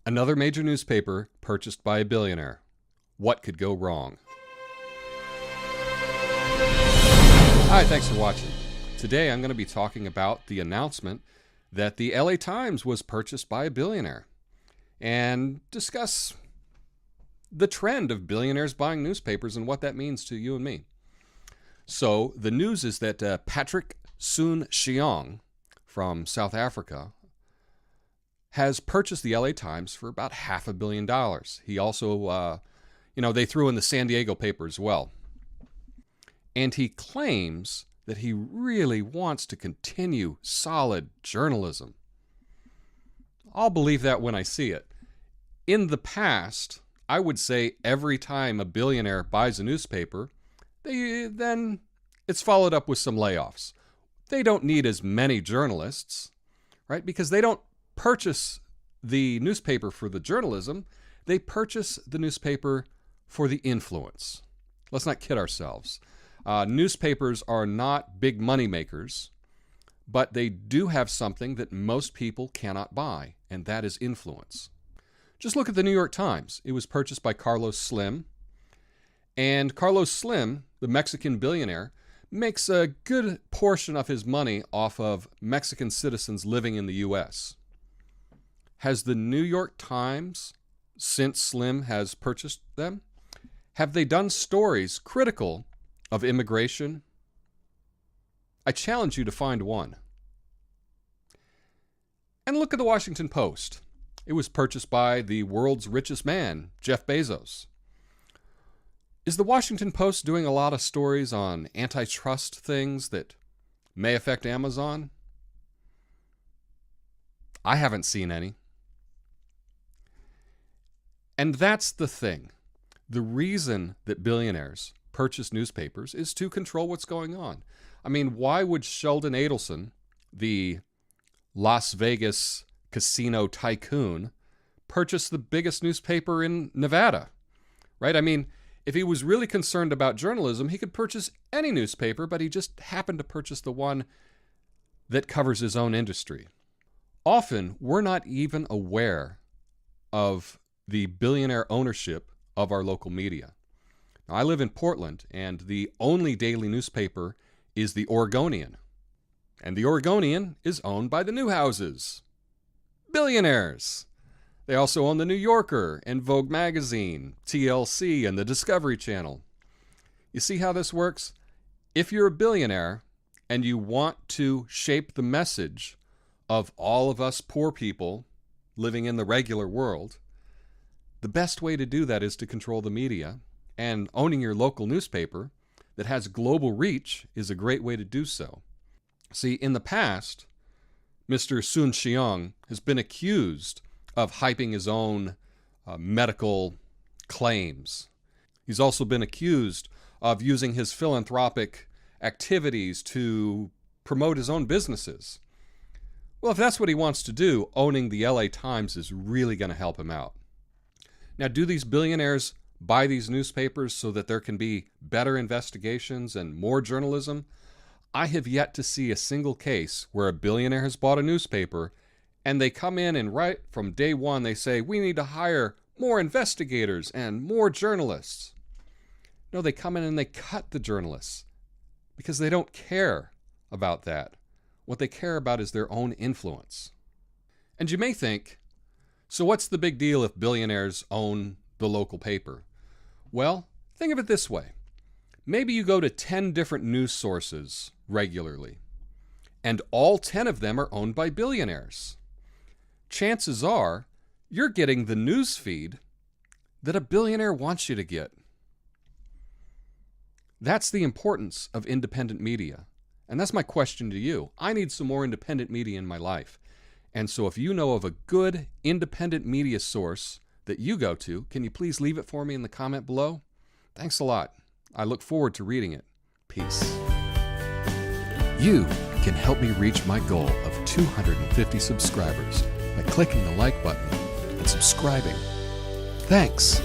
Another major newspaper purchased by a billionaire. What could go wrong? Hi, thanks for watching. Today I'm going to be talking about the announcement that the LA Times was purchased by a billionaire and discuss the trend of billionaires buying newspapers and what that means to you and me. So the news is that Patrick Soon-Shiong from South Africa has purchased the LA Times for about $500 million. He also, they threw in the San Diego paper as well. And he claims that he really wants to continue solid journalism. I'll believe that when I see it. In the past, I would say every time a billionaire buys a newspaper, then it's followed up with some layoffs. They don't need as many journalists, right? Because they don't purchase the newspaper for the journalism. They purchase the newspaper for the influence. Let's not kid ourselves. Newspapers are not big money makers, but they do have something that most people cannot buy, and that is influence. Just look at the New York Times. It was purchased by Carlos Slim, and Carlos Slim, the Mexican billionaire, makes a good portion of his money off of Mexican citizens living in the U.S. Has the New York Times, since Slim has purchased them, have they done stories critical of immigration? I challenge you to find one. And look at the Washington Post. It was purchased by the world's richest man, Jeff Bezos. Is the Washington Post doing a lot of stories on antitrust things that may affect Amazon? I haven't seen any. And that's the thing. The reason that billionaires purchase newspapers is to control what's going on. I mean, why would Sheldon Adelson, the Las Vegas casino tycoon, purchase the biggest newspaper in Nevada? Right? I mean, if he was really concerned about journalism, he could purchase any newspaper, but he just happened to purchase the one that covers his own industry. Often, we're not even aware of the billionaire ownership of our local media. Now, I live in Portland, and the only daily newspaper is the Oregonian. And the Oregonian is owned by the Newhouses, billionaires. They also own the New Yorker and Vogue magazine, TLC, and the Discovery Channel. You see how this works? If you're a billionaire and you want to shape the message of all of us poor people living in the regular world, the best way to do that is to control the media, and owning your local newspaper that has global reach is a great way to do so. See, in the past, Mr. Soon-Shiong has been accused of hyping his own medical claims. He's also been accused of using his philanthropic activities to promote his own businesses. Well, if that's what he wants to do, owning the LA Times is really going to help him out. Now, do these billionaires buy these newspapers so that there can be better investigations and more journalism? I have yet to see a single case where a billionaire has bought a newspaper and they come in and right from day one they say, we need to hire more investigators and more journalists. No, they come in and they cut the journalists because they don't care about that. What they care about is their own influence. And you may think, so what's the big deal if billionaires own the local paper? Well, think of it this way. Maybe you go to 10 different news sources regularly, and all 10 of them are owned by billionaires. Chances are you're getting the news feed that a billionaire wants you to get. That's the importance of independent media. And that's my question to you. I need some more independent media in my life. And so if you know of a good independent media source that you go to, can you please leave it for me in the comment below? Thanks a lot. I look forward to reading it. Peace. You can help me reach my goal of 250 subscribers by clicking the like button and subscribing. Thanks.